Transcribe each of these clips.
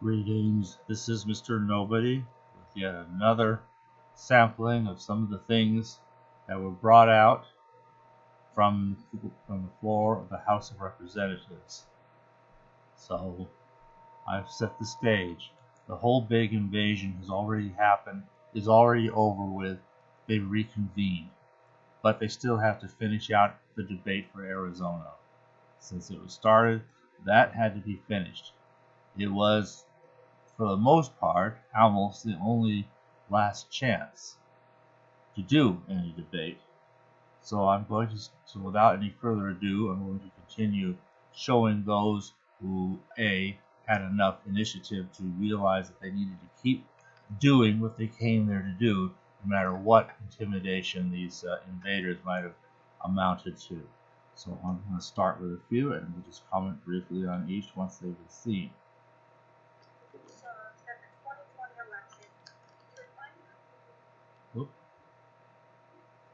Greetings, this is Mr. Nobody with yet another sampling of some of the things that were brought out from the floor of the House of Representatives. So, I've set the stage. The whole big invasion has already happened, is already over with. They reconvened, but they still have to finish out the debate for Arizona. Since it was started, that had to be finished. It was, for the most part, almost the only last chance to do any debate. So without any further ado, I'm going to continue showing those who had enough initiative to realize that they needed to keep doing what they came there to do, no matter what intimidation these invaders might have amounted to. So I'm going to start with a few, and we'll just comment briefly on each once they've been seen.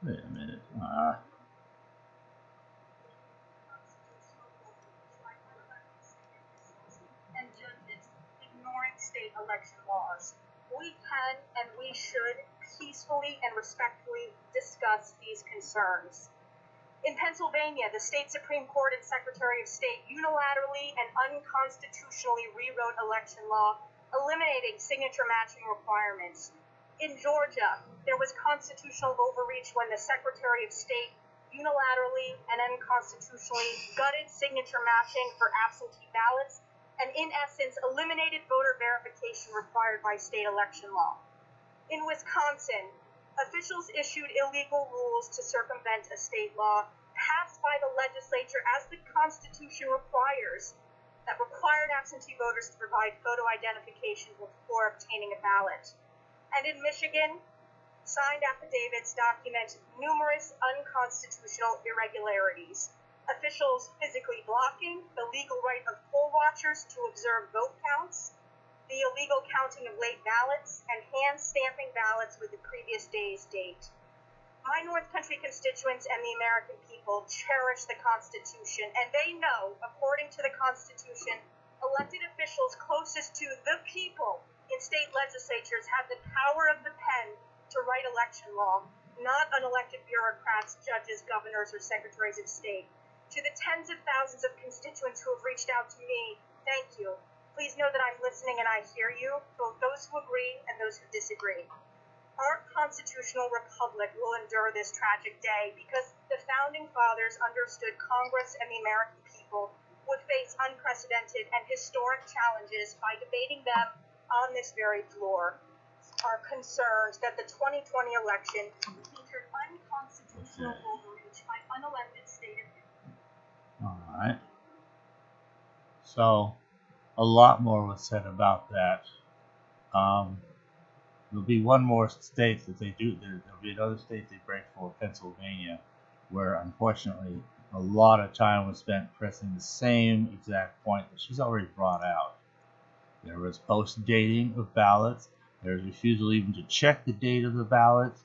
Wait a minute. And judges ignoring state election laws. We can and we should peacefully and respectfully discuss these concerns. In Pennsylvania, the state Supreme Court and Secretary of State unilaterally and unconstitutionally rewrote election law, eliminating signature matching requirements. In Georgia, there was constitutional overreach when the Secretary of State unilaterally and unconstitutionally gutted signature matching for absentee ballots and, in essence, eliminated voter verification required by state election law. In Wisconsin, officials issued illegal rules to circumvent a state law passed by the legislature as the Constitution requires, that required absentee voters to provide photo identification before obtaining a ballot. And in Michigan, signed affidavits document numerous unconstitutional irregularities. Officials physically blocking the legal right of poll watchers to observe vote counts, the illegal counting of late ballots, and hand-stamping ballots with the previous day's date. My North Country constituents and the American people cherish the Constitution, and they know, according to the Constitution, elected officials closest to the people in state legislatures have the power of the pen to write election law, not unelected bureaucrats, judges, governors, or secretaries of state. To the tens of thousands of constituents who have reached out to me, thank you. Please know that I'm listening and I hear you, both those who agree and those who disagree. Our constitutional republic will endure this tragic day because the founding fathers understood Congress and the American people would face unprecedented and historic challenges by debating them on this very floor. Are concerned that the 2020 election featured unconstitutional overreach by unelected state officials. All right. So, a lot more was said about that. There'll be one more state that they do. There'll be another state they break for, Pennsylvania, where unfortunately a lot of time was spent pressing the same exact point that she's already brought out. There was post-dating of ballots. There was refusal even to check the date of the ballots.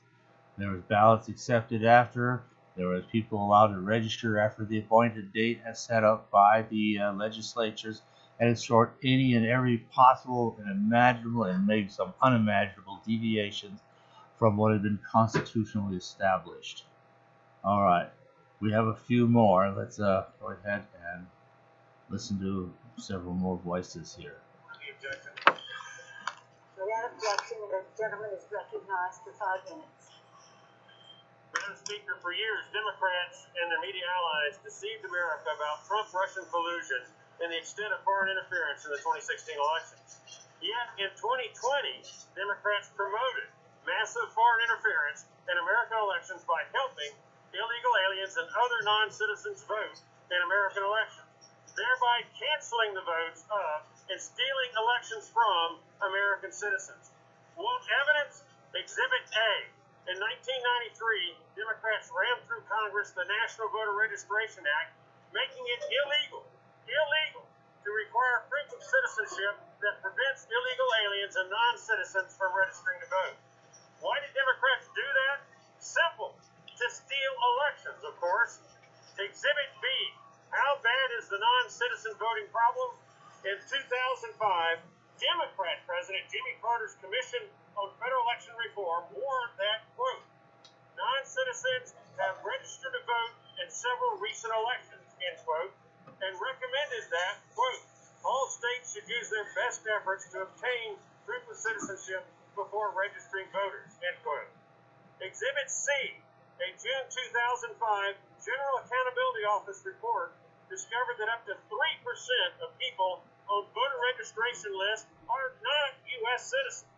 There was ballots accepted after. There was people allowed to register after the appointed date as set up by the legislatures. And in short, any and every possible and imaginable and maybe some unimaginable deviations from what had been constitutionally established. All right, we have a few more. Let's go ahead and listen to several more voices here. Without objection, the gentleman is recognized for 5 minutes. Madam Speaker, for years, Democrats and their media allies deceived America about Trump-Russian collusion and the extent of foreign interference in the 2016 elections. Yet, in 2020, Democrats promoted massive foreign interference in American elections by helping illegal aliens and other non-citizens vote in American elections, thereby canceling the votes of and stealing elections from American citizens. Want evidence? Exhibit A. In 1993, Democrats rammed through Congress the National Voter Registration Act, making it illegal to require proof of citizenship that prevents illegal aliens and non-citizens from registering to vote. Why did Democrats do that? Simple. To steal elections, of course. Exhibit B. How bad is the non-citizen voting problem? In 2005, Democrat President Jimmy Carter's Commission on Federal Election Reform warned that, quote, non-citizens have registered to vote in several recent elections, end quote, and recommended that, quote, all states should use their best efforts to obtain proof of citizenship before registering voters, end quote. Exhibit C, a June 2005 General Accountability Office report discovered that up to 3% of people on voter registration lists are not U.S. citizens.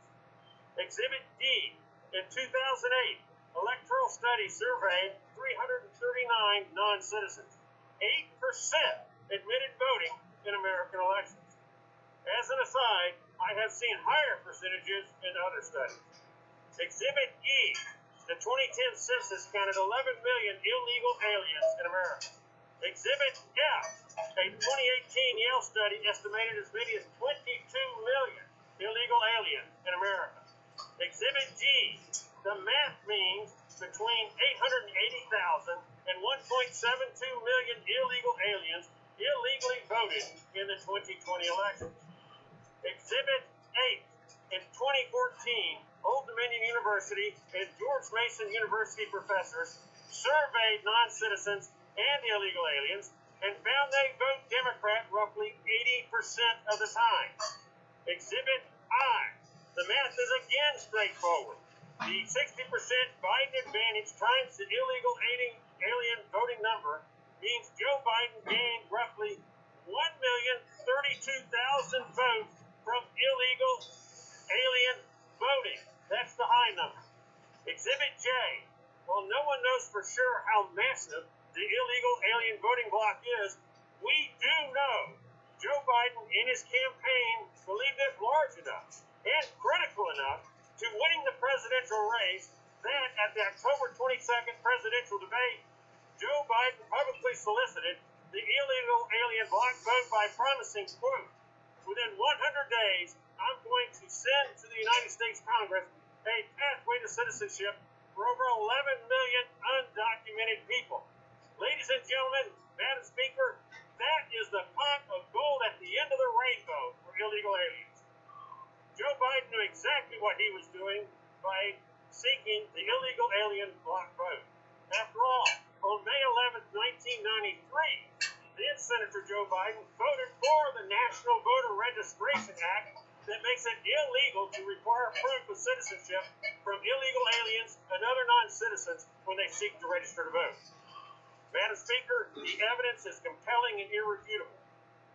Exhibit D, in 2008, Electoral Study surveyed 339 non-citizens. 8% admitted voting in American elections. As an aside, I have seen higher percentages in other studies. Exhibit E, the 2010 census counted 11 million illegal aliens in America. Exhibit F, a 2018 Yale study estimated as many as 22 million illegal aliens in America. Exhibit G, the math means between 880,000 and 1.72 million illegal aliens illegally voted in the 2020 elections. Exhibit 8, in 2014, Old Dominion University and George Mason University professors surveyed non-citizens and illegal aliens and found they vote Democrat roughly 80% of the time. Exhibit I, the math is again straightforward. The 60% Biden advantage times the illegal alien voting number means Joe Biden gained roughly 1,032,000 votes from illegal alien voting. That's the high number. Exhibit J, while no one knows for sure how massive the illegal alien voting bloc is, we do know Joe Biden in his campaign believed it large enough and critical enough to winning the presidential race that at the October 22nd presidential debate, Joe Biden publicly solicited the illegal alien bloc vote by promising, quote, within 100 days, I'm going to send to the United States Congress a pathway to citizenship for over 11 million undocumented people. Ladies and gentlemen, Madam Speaker, that is the pot of gold at the end of the rainbow for illegal aliens. Joe Biden knew exactly what he was doing by seeking the illegal alien bloc vote. After all, on May 11, 1993, then Senator Joe Biden voted for the National Voter Registration Act that makes it illegal to require proof of citizenship from illegal aliens and other non-citizens when they seek to register to vote. Madam Speaker, the evidence is compelling and irrefutable.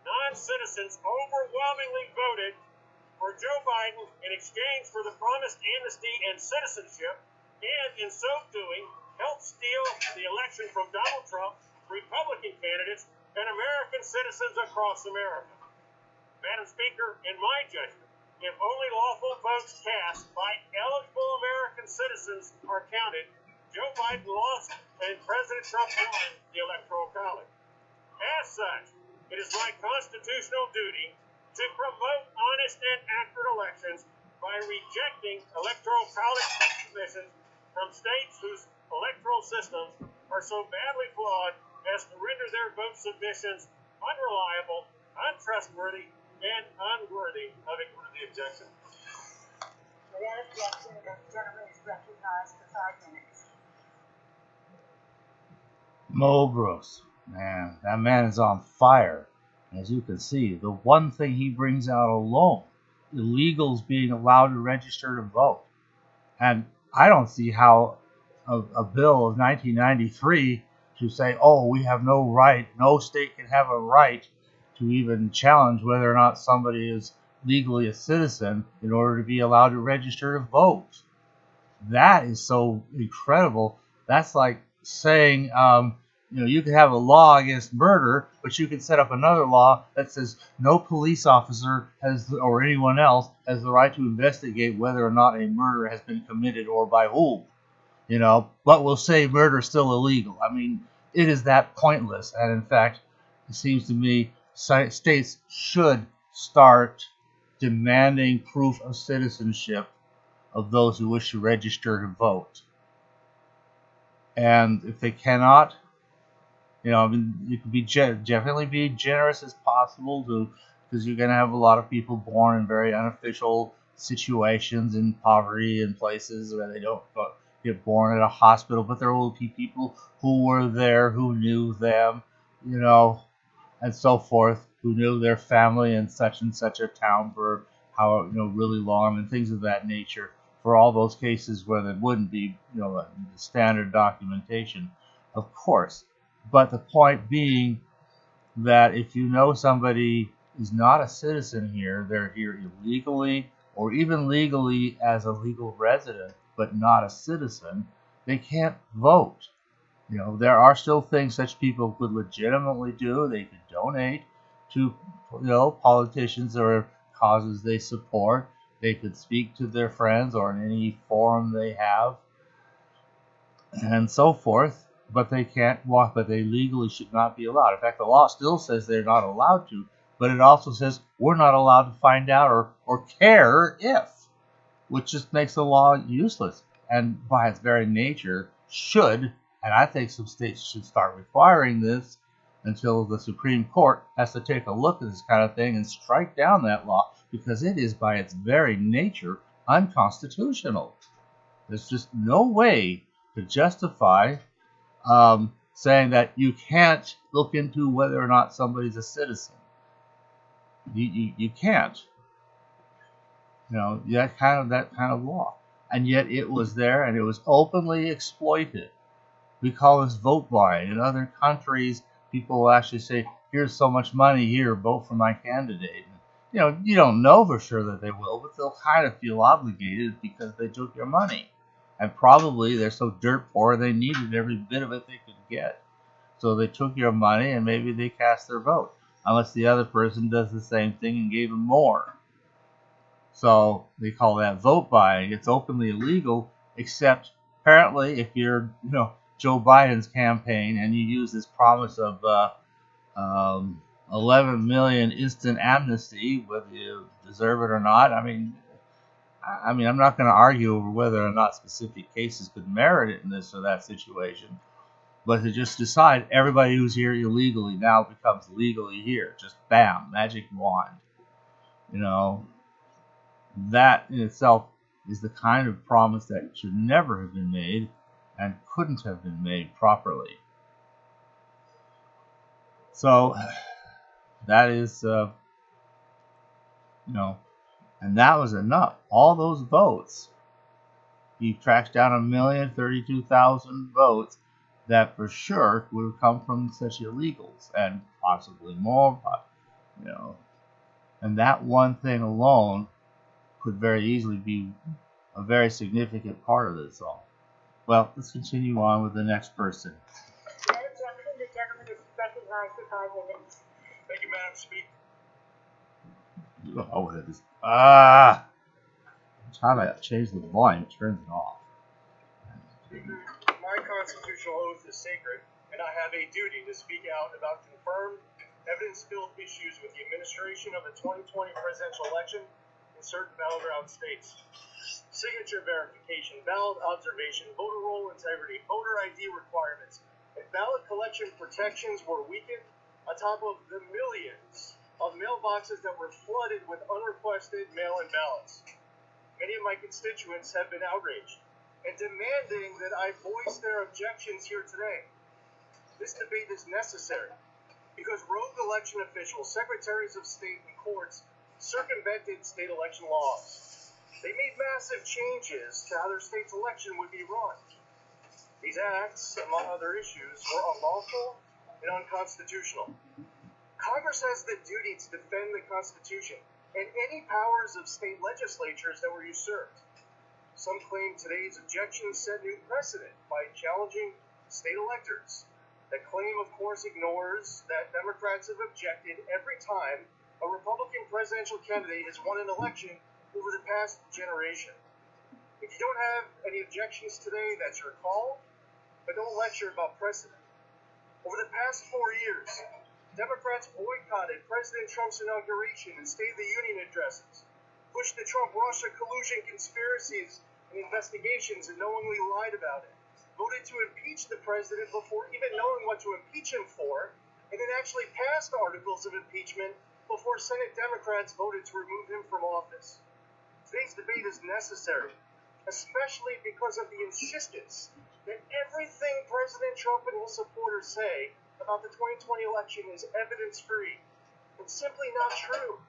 Non-citizens overwhelmingly voted for Joe Biden in exchange for the promised amnesty and citizenship, and in so doing, helped steal the election from Donald Trump, Republican candidates, and American citizens across America. Madam Speaker, in my judgment, if only lawful votes cast by eligible American citizens are counted, Joe Biden lost and President Trump won the Electoral College. As such, it is my constitutional duty to promote honest and accurate elections by rejecting Electoral College submissions from states whose electoral systems are so badly flawed as to render their vote submissions unreliable, untrustworthy, and unworthy of a worthy objection. Without objection, the gentleman is recognized for 5 minutes. Mo Brooks, man, that man is on fire. As you can see, the one thing he brings out alone, illegals being allowed to register to vote. And I don't see how a bill of 1993 to say, oh, we have no right, no state can have a right to even challenge whether or not somebody is legally a citizen in order to be allowed to register to vote. That is so incredible. That's like saying, you can have a law against murder, but you can set up another law that says no police officer has, or anyone else has the right to investigate whether or not a murder has been committed or by whom. But we'll say murder is still illegal. I mean, it is that pointless. And in fact, it seems to me states should start demanding proof of citizenship of those who wish to register to vote. And if they cannot, you can definitely be generous as possible to because you're going to have a lot of people born in very unofficial situations in poverty in places where they don't get born at a hospital, but there will be people who were there, who knew them, you know, and so forth, who knew their family in such and such a town for how, really long, and things of that nature, for all those cases where there wouldn't be, the standard documentation, of course. But the point being that if you know somebody is not a citizen here, they're here illegally or even legally as a legal resident, but not a citizen, they can't vote. There are still things such people could legitimately do. They could donate to, politicians or causes they support. They could speak to their friends or in any forum they have, and so forth. But they can't walk. But they legally should not be allowed. In fact, the law still says they're not allowed to. But it also says we're not allowed to find out or care if, which just makes the law useless. And by its very nature, should, and I think some states should start requiring this until the Supreme Court has to take a look at this kind of thing and strike down that law, because it is by its very nature unconstitutional. There's just no way to justify saying that you can't look into whether or not somebody's a citizen. You can't. That kind of law. And yet it was there, and it was openly exploited. We call this vote buying. In other countries, people will actually say, here's so much money here, vote for my candidate. You don't know for sure that they will, but they'll kind of feel obligated because they took your money. And probably they're so dirt poor they needed every bit of it they could get. So they took your money and maybe they cast their vote. Unless the other person does the same thing and gave them more. So they call that vote buying. It's openly illegal, except apparently if you're, Joe Biden's campaign and you use this promise of 11 million instant amnesty, whether you deserve it or not. I mean, I'm not going to argue over whether or not specific cases could merit it in this or that situation, but to just decide everybody who's here illegally now becomes legally here, just bam, magic wand, that in itself is the kind of promise that should never have been made and couldn't have been made properly. So that is, and that was enough. All those votes, he tracks down 1,032,000 votes that for sure would have come from such illegals, and possibly more, and that one thing alone could very easily be a very significant part of this all. Well, let's continue on with the next person. Objection, the gentleman is recognized for 5 minutes. Thank you, Madam Speaker. Oh, it is. Every time I change the volume, it turns it off. My constitutional oath is sacred, and I have a duty to speak out about confirmed, evidence-filled issues with the administration of the 2020 presidential election in certain battleground states. Signature verification, ballot observation, voter roll integrity, voter ID requirements, and ballot collection protections were weakened on top of the millions of mailboxes that were flooded with unrequested mail-in ballots. Many of my constituents have been outraged and demanding that I voice their objections here today. This debate is necessary because rogue election officials, secretaries of state, and courts circumvented state election laws. They made massive changes to how their state's election would be run. These acts, among other issues, were unlawful and unconstitutional. Congress has the duty to defend the Constitution and any powers of state legislatures that were usurped. Some claim today's objections set new precedent by challenging state electors. That claim, of course, ignores that Democrats have objected every time a Republican presidential candidate has won an election over the past generation. If you don't have any objections today, that's your call, but don't lecture about precedent. Over the past 4 years, Democrats boycotted President Trump's inauguration and State of the Union addresses, pushed the Trump-Russia collusion conspiracies and investigations and knowingly lied about it, voted to impeach the president before even knowing what to impeach him for, and then actually passed articles of impeachment before Senate Democrats voted to remove him from office. Today's debate is necessary, especially because of the insistence that everything President Trump and his supporters say about the 2020 election is evidence-free. It's simply not true.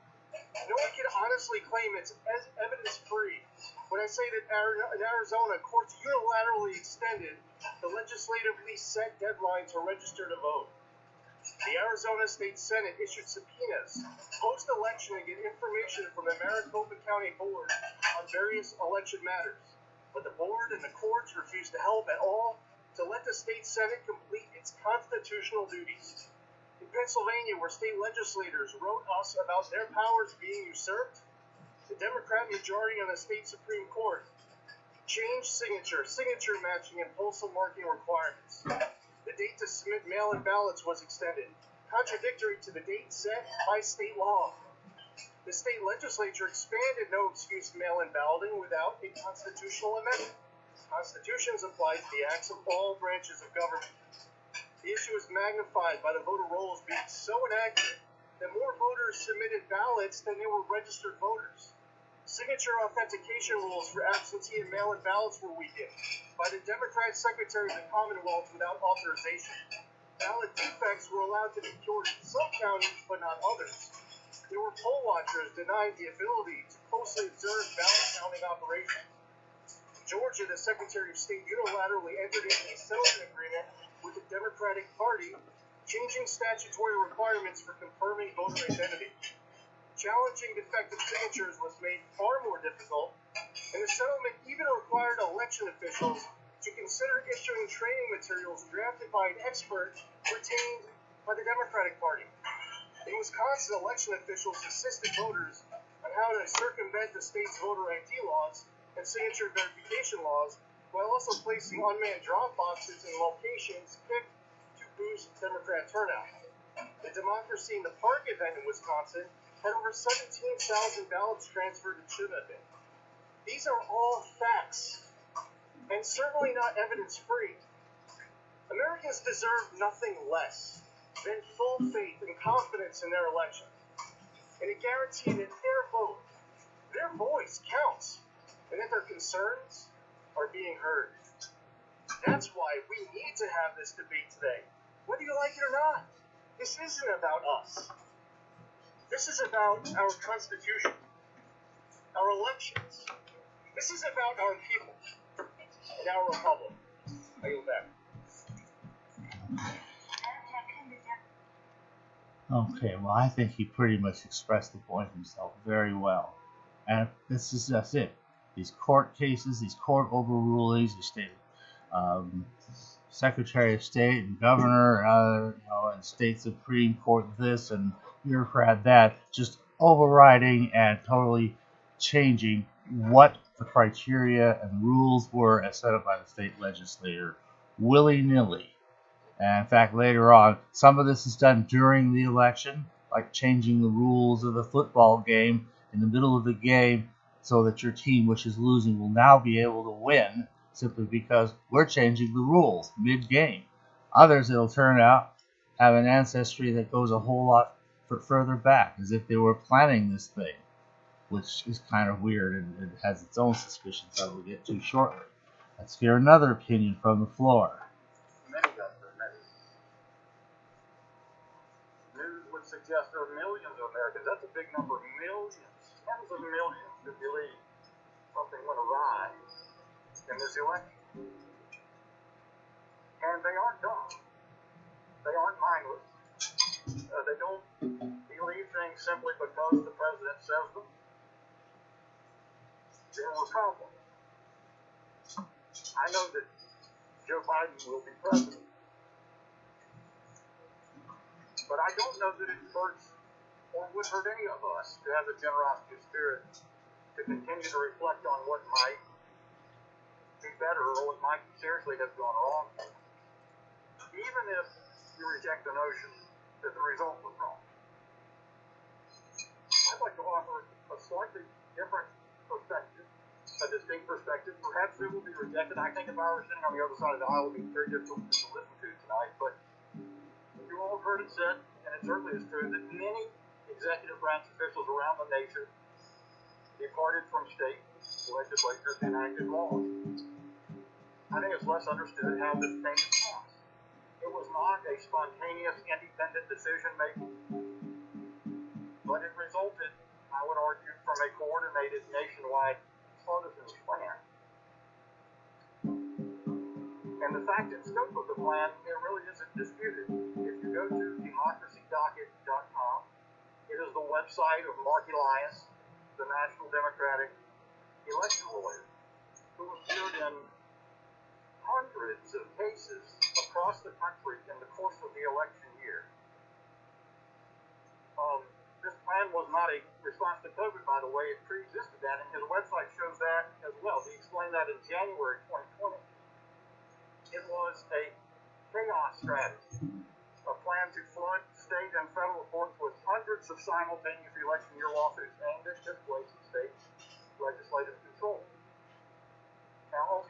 No one can honestly claim it's evidence-free when I say that in Arizona, courts unilaterally extended the legislatively set deadline to register to vote. The Arizona State Senate issued subpoenas post-election to get information from the Maricopa County Board on various election matters. But the board and the courts refused to help at all to let the state Senate complete its constitutional duties. In Pennsylvania, where state legislators wrote us about their powers being usurped, the Democrat majority on the state Supreme Court changed signature matching, and postal marking requirements. The date to submit mail-in ballots was extended, contradictory to the date set by state law. The state legislature expanded no-excuse mail-in balloting without a constitutional amendment. Constitutions apply to the acts of all branches of government. The issue is magnified by the voter rolls being so inaccurate that more voters submitted ballots than they were registered voters. Signature authentication rules for absentee and mail-in ballots were weakened by the Democrat Secretary of the Commonwealth without authorization. Ballot defects were allowed to be cured in some counties, but not others. There were poll watchers denied the ability to closely observe ballot counting operations. In Georgia, the Secretary of State unilaterally entered into a settlement agreement with the Democratic Party, changing statutory requirements for confirming voter identity. Challenging defective signatures was made far more difficult, and the settlement even required election officials to consider issuing training materials drafted by an expert retained by the Democratic Party. In Wisconsin, election officials assisted voters on how to circumvent the state's voter ID laws and signature verification laws, while also placing unmanned drop boxes in locations picked to boost Democrat turnout. The Democracy in the Park event in Wisconsin had over 17,000 ballots transferred that shouldn't have been. These are all facts, and certainly not evidence-free. Americans deserve nothing less than full faith and confidence in their election, and a guarantee that their vote, their voice counts, and that their concerns are being heard. That's why we need to have this debate today, whether you like it or not. This isn't about us. This is about our Constitution, our elections. This is about our people and our republic. I yield back. Okay, well, I think he pretty much expressed the point himself very well. And this is just it. These court cases, these court overrulings, the state Secretary of State and Governor, and State Supreme Court this and bureaucrat that, just overriding and totally changing what the criteria and rules were as set up by the state legislature, willy-nilly. And in fact, later on, some of this is done during the election, like changing the rules of the football game in the middle of the game so that your team, which is losing, will now be able to win simply because we're changing the rules mid-game. Others, it'll turn out, have an ancestry that goes a whole lot further back, as if they were planning this thing, which is kind of weird and it has its own suspicions that we'll get to shortly. Let's hear another opinion from the floor. Suggest there are millions of Americans. That's a big number. Millions, tens of millions who believe something went awry in this election. And they aren't dumb. They aren't mindless. They don't believe things simply because the president says them. There were problems. I know that Joe Biden will be president. But I don't know that it hurts or would hurt any of us to have the generosity of spirit to continue to reflect on what might be better or what might seriously have gone wrong. Even if you reject the notion that the result was wrong. I'd like to offer a slightly different perspective, a distinct perspective. Perhaps it will be rejected. I think if I were sitting on the other side of the aisle, it would be very difficult to listen to tonight, but you all heard it said, and it certainly is true, that many executive branch officials around the nation departed from state legislatures and enacted laws. I think it's less understood how this came to pass. It was not a spontaneous, independent decision making, but it resulted, I would argue, from a coordinated nationwide partisan plan. And the fact and scope of the plan, it really isn't disputed. If you go to democracydocket.com, it is the website of Mark Elias, the National Democratic election lawyer, who appeared in hundreds of cases across the country in the course of the election year. This plan was not a response to COVID, by the way. It pre-existed that, and his website shows that as well. He explained that in January 2020. It was a chaos strategy, a plan to flood state and federal courts with hundreds of simultaneous election year lawsuits aimed at displacing state legislative control. Now,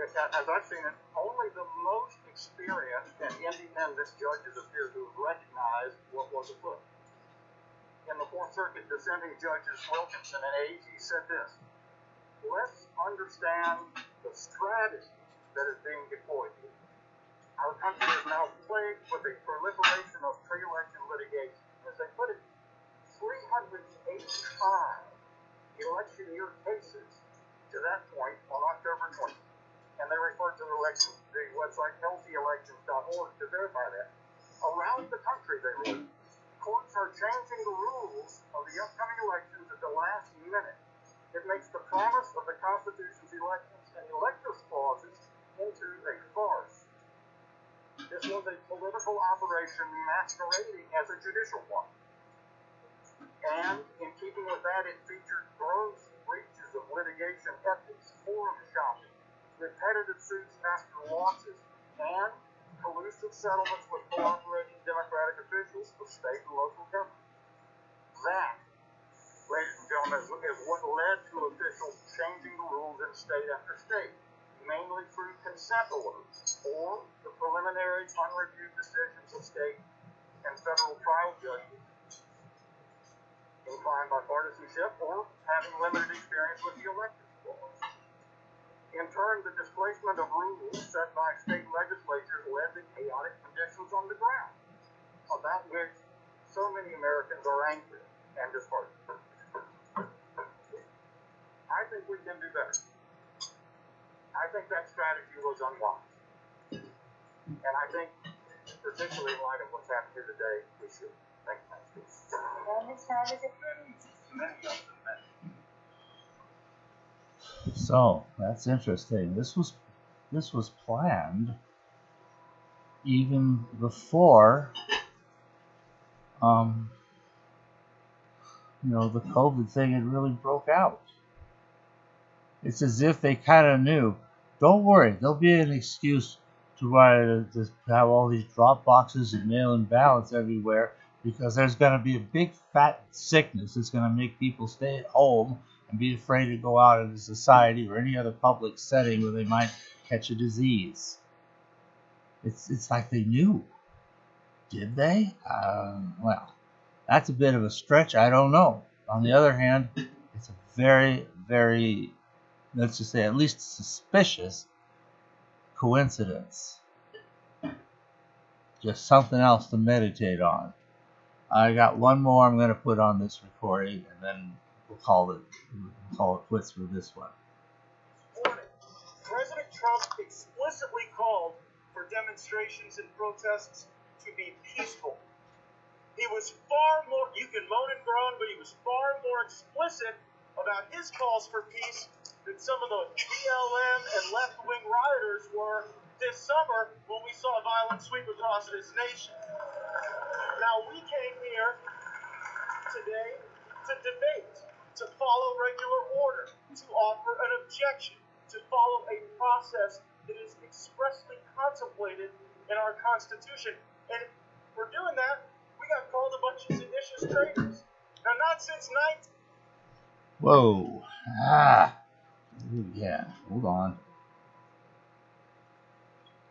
as I've seen it, only the most experienced and independent judges appear to have recognized what was afoot. In the Fourth Circuit, dissenting judges Wilkinson and Agee said this: let's understand the strategy that is being deployed here. Our country is now plagued with a proliferation of pre-election litigation. As they put it, 385 election year cases to that point on October 20th. And they refer to the website healthyelections.org to verify that. Around the country, they wrote, courts are changing the rules of the upcoming elections at the last minute. It makes the promise of the Constitution's elections and electors clauses into a farce. This was a political operation masquerading as a judicial one. And in keeping with that, it featured gross breaches of litigation ethics, forum shopping, repetitive suits after losses, and collusive settlements with cooperating Democratic officials of state and local government. That, ladies and gentlemen, is what led to officials changing the rules in state after state, mainly through consent orders or the preliminary unreviewed decisions of state and federal trial judges inclined by partisanship or having limited experience with the elections clause. In turn, the displacement of rules set by state legislatures led to chaotic conditions on the ground, about which so many Americans are angry and disheartened. I think we can do better. I think that strategy was unwise. And I think, particularly in light of what's happened here today, we should. Thank you. So that's interesting. This was planned even before the COVID thing had really broke out. It's as if they kind of knew, don't worry, there'll be an excuse to have all these drop boxes and mail-in ballots everywhere, because there's going to be a big fat sickness that's going to make people stay at home and be afraid to go out into society or any other public setting where they might catch a disease. It's like they knew. Did they? Well, that's a bit of a stretch. I don't know. On the other hand, it's a very, very, let's just say, at least suspicious coincidence. Just something else to meditate on. I got one more I'm going to put on this recording, and then we'll call it quits for this one. President Trump explicitly called for demonstrations and protests to be peaceful. He was far more, you can moan and groan, but he was far more explicit about his calls for peace than some of the BLM and left-wing rioters were this summer when we saw violence sweep across this nation. Now, we came here today to debate, to follow regular order, to offer an objection, to follow a process that is expressly contemplated in our Constitution. And for doing that, we got called a bunch of seditious traitors. Now, not since Whoa. Yeah, hold on.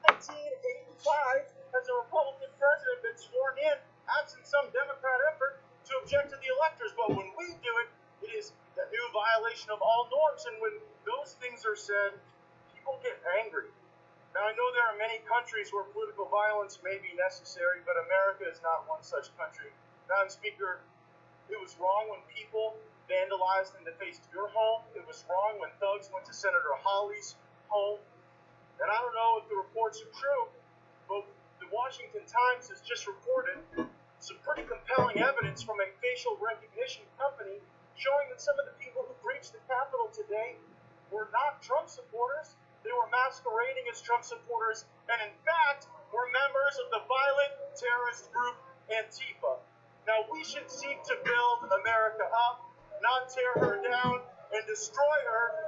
1985 has a Republican president been sworn in, absent some Democrat effort, to object to the electors, but when we do it, it is a new violation of all norms. And when those things are said, people get angry. Now, I know there are many countries where political violence may be necessary, but America is not one such country. Madam Speaker, it was wrong when people vandalized and defaced your home. It was wrong when thugs went to Senator Hawley's home. And I don't know if the reports are true, but the Washington Times has just reported some pretty compelling evidence from a facial recognition company showing that some of the people who breached the Capitol today were not Trump supporters. They were masquerading as Trump supporters, and in fact, were members of the violent terrorist group Antifa. Now, we should seek to build America up, not tear her down and destroy her.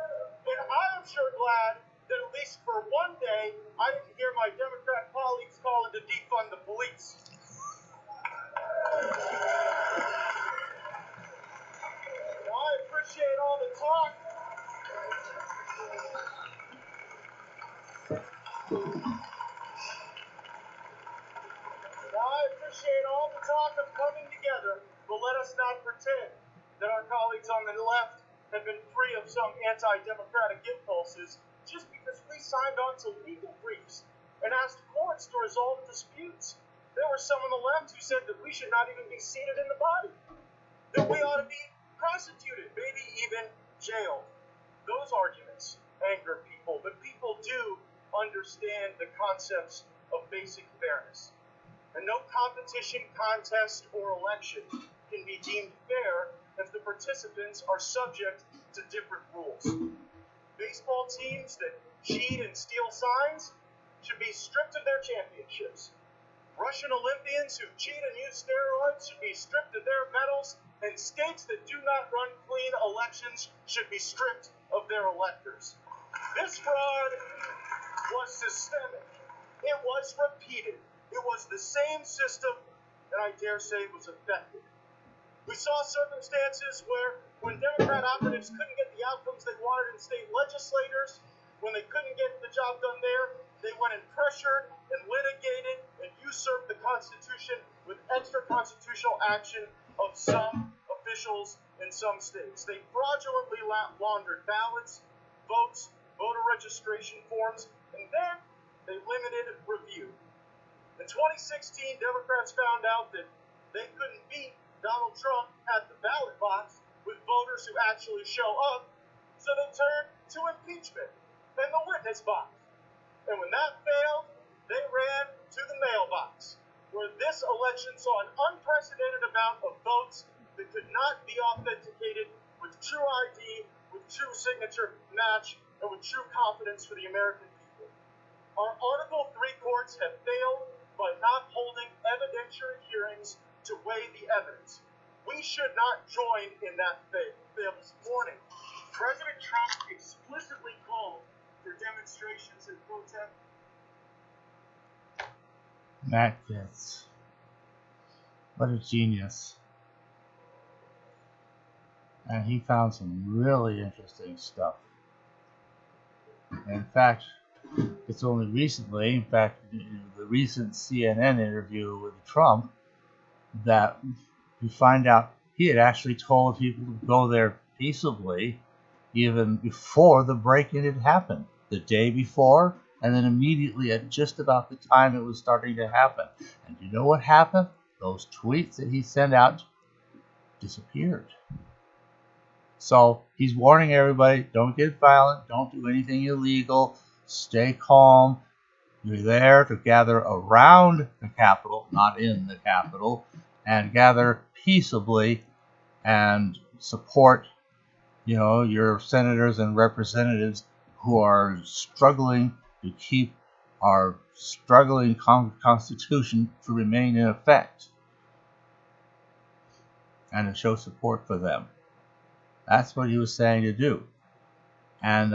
And I am sure glad that at least for one day, I didn't hear my Democrat colleagues calling to defund the police. Now, I appreciate all the talk. Now, I appreciate all the talk of coming together, but let us not pretend that our colleagues on the left have been free of some anti-democratic impulses just because we signed on to legal briefs and asked courts to resolve disputes. There were some on the left who said that we should not even be seated in the body, that we ought to be prosecuted, maybe even jailed. Those arguments anger people, but people do understand the concepts of basic fairness. And no competition, contest, or election can be deemed fair if the participants are subject to different rules. Baseball teams that cheat and steal signs should be stripped of their championships. Russian Olympians who cheat and use steroids should be stripped of their medals, and states that do not run clean elections should be stripped of their electors. This fraud was systemic. It was repeated. It was the same system, and I dare say it was effective. We saw circumstances where when Democrat operatives couldn't get the outcomes they wanted in state legislators, when they couldn't get the job done there, they went and pressured and litigated and usurped the Constitution with extra constitutional action of some officials in some states. They fraudulently laundered ballots, votes, voter registration forms, and then they limited review. In 2016, Democrats found out that they couldn't beat Donald Trump at the ballot box with voters who actually show up, so they turned to impeachment and the witness box. And when that failed, they ran to the mailbox, where this election saw an unprecedented amount of votes that could not be authenticated with true ID, with true signature match, and with true confidence for the American people. Our Article 3 courts have failed by not holding evidentiary hearings to weigh the evidence. We should not join in that fail. This morning, President Trump explicitly called for demonstrations and protests. Matt Gaetz. What a genius. And he found some really interesting stuff. In fact, it's only recently, in the recent CNN interview with Trump, that we find out he had actually told people to go there peaceably even before the break-in had happened, the day before, and then immediately at just about the time it was starting to happen. And you know what happened? Those tweets that he sent out disappeared. So he's warning everybody, don't get violent, don't do anything illegal, stay calm. You're there to gather around the Capitol, not in the Capitol, and gather peaceably and support, your senators and representatives who are struggling to keep our struggling Constitution to remain in effect, and to show support for them. That's what he was saying to do. And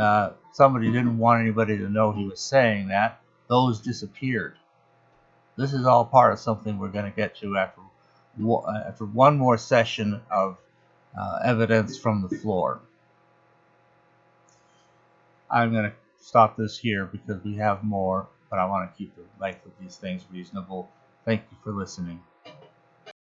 somebody didn't want anybody to know he was saying that. Those disappeared. This is all part of something we're going to get to after one more session of evidence from the floor. I'm going to stop this here because we have more, but I want to keep the length of these things reasonable. Thank you for listening.